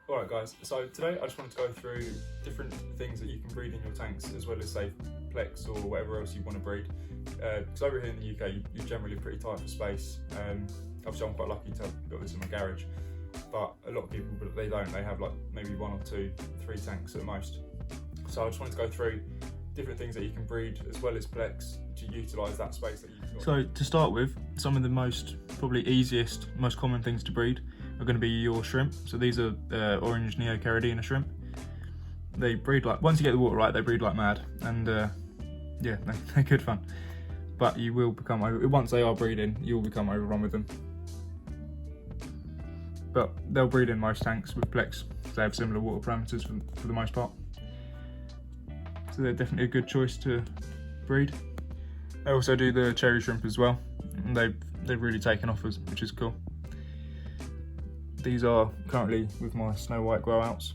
Alright guys, so today I just wanted to go through different things that you can breed in your tanks, as well as say plecs or whatever else you want to breed. Because over here in the UK you're generally pretty tight for space. Obviously I'm quite lucky to have got this in my garage, but a lot of people, they don't, they have like maybe 1 or 2, 3 tanks at most. So I just wanted to go through different things that you can breed as well as plecs to utilise that space that you've got. So to start with, some of the most probably easiest, most common things to breed are going to be your shrimp. So these are orange Neocaridina shrimp. They breed like, once you get the water right, they breed like mad, and yeah, they're good fun. But you will become, once they are breeding, you will become overrun with them. But they'll breed in most tanks with plecs, because they have similar water parameters for the most part. So they're definitely a good choice to breed. They also do the cherry shrimp as well, and they've really taken off, which is cool. These are currently with my snow white grow outs.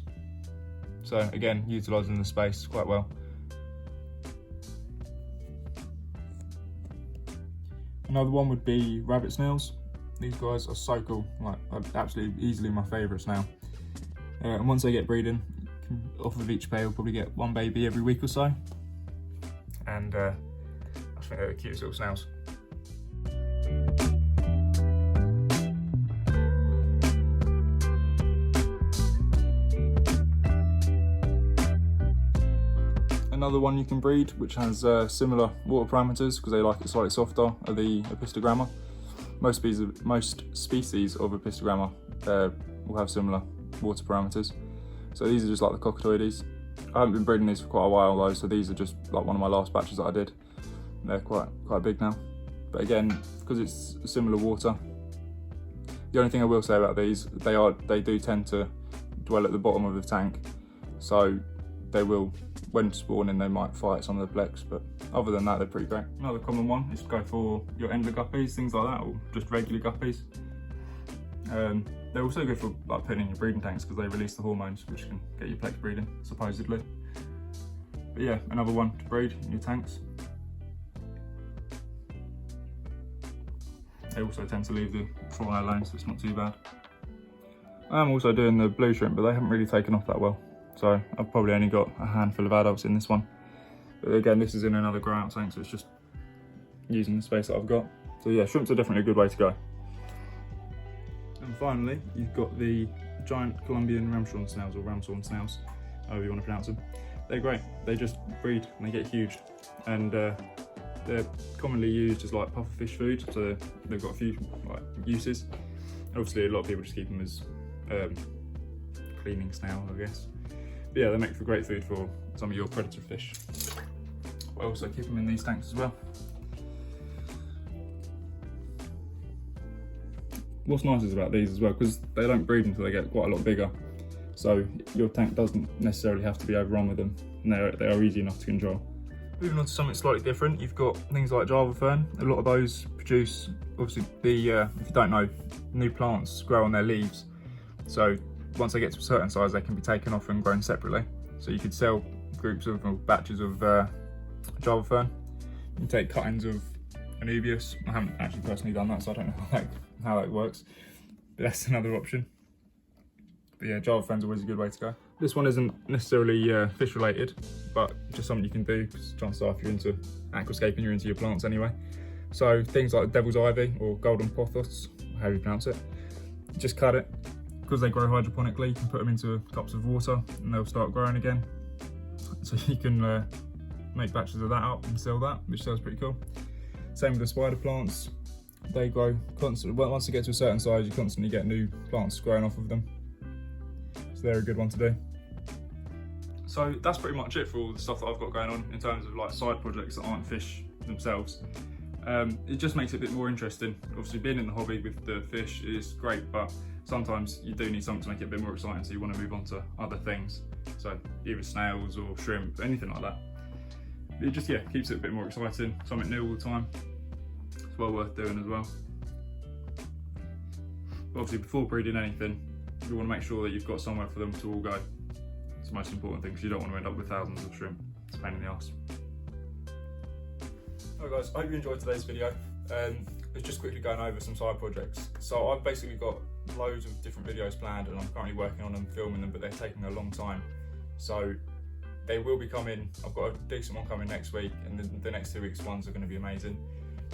So again, utilising the space quite well. Another one would be rabbit snails. These guys are so cool, like absolutely easily my favourites now. And once they get breeding, off of each pair you'll probably get 1 baby every week or so. And I think they're the cutest little snails. Another one you can breed, which has similar water parameters because they like it slightly softer, are the Apistogramma. Most species of Apistogramma will have similar water parameters. So these are just like the cockatoides. I haven't been breeding these for quite a while though, so these are just like one of my last batches that I did. They're quite big now. But again, because it's similar water, the only thing I will say about these, they do tend to dwell at the bottom of the tank. So they will, when spawning, they might fight some of the plecs, but other than that, they're pretty great. Another common one is to go for your endler guppies, things like that, or just regular guppies. They're also good for like putting in your breeding tanks because they release the hormones, which can get your plecs breeding, supposedly. But yeah, another one to breed in your tanks. They also tend to leave the fly alone, so it's not too bad. I'm also doing the blue shrimp, but they haven't really taken off that well. So I've probably only got a handful of adults in this one. But again, this is in another grow out tank, so it's just using the space that I've got. So yeah, shrimps are definitely a good way to go. And finally, you've got the giant Colombian ramshorn snails, or ramshorn snails, however you want to pronounce them. They're great. They just breed and they get huge. And they're commonly used as like pufferfish food, so they've got a few like uses. Obviously, a lot of people just keep them as cleaning snail, I guess. But yeah, they make for great food for some of your predator fish. I also keep them in these tanks as well. What's nice is about these as well, because they don't breed until they get quite a lot bigger. So your tank doesn't necessarily have to be overrun with them, and they are easy enough to control. Moving on to something slightly different, you've got things like Java fern. A lot of those produce, obviously, if you don't know, new plants grow on their leaves. So once they get to a certain size, they can be taken off and grown separately. So you could sell groups of, or batches of Java fern. You can take cuttings of Anubias. I haven't actually personally done that, so I don't know how that works. But that's another option. But yeah, Java fern's always a good way to go. This one isn't necessarily fish related, but just something you can do, because chances are if you're into aquascaping, you're into your plants anyway. So things like devil's ivy or golden pothos, however you pronounce it, just cut it. Because they grow hydroponically, you can put them into cups of water and they'll start growing again. So you can make batches of that up and sell that, which sells pretty cool. Same with the spider plants. They grow constantly. Well, once they get to a certain size, you constantly get new plants growing off of them. So they're a good one to do. So that's pretty much it for all the stuff that I've got going on in terms of like side projects that aren't fish themselves. It just makes it a bit more interesting. Obviously being in the hobby with the fish is great, but sometimes you do need something to make it a bit more exciting, so you want to move on to other things. So either snails or shrimp, anything like that. It just, yeah, keeps it a bit more exciting, something new all the time. It's well worth doing as well. But obviously before breeding anything, you want to make sure that you've got somewhere for them to all go. It's the most important thing, because you don't want to end up with thousands of shrimp. It's a pain in the arse. Alright guys, I hope you enjoyed today's video. It's just quickly going over some side projects. So I've basically got loads of different videos planned, and I'm currently working on them, filming them, but they're taking a long time. So they will be coming. I've got a decent one coming next week, and the next 2 weeks ones are going to be amazing.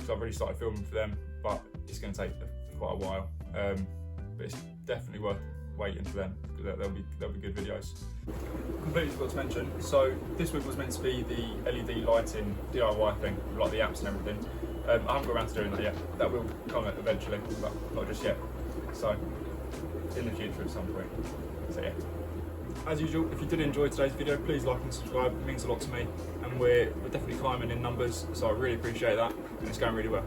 So I've already started filming for them, but it's going to take quite a while. But it's definitely worth waiting for them, because they'll be good videos. Completely forgot to mention, so this week was meant to be the LED lighting DIY thing, like the apps and everything. I haven't got around to doing that yet. That will come eventually, but not just yet. So in the future at some point. So yeah. As usual, if you did enjoy today's video, please like and subscribe. It means a lot to me, and we're definitely climbing in numbers, so I really appreciate that, and it's going really well.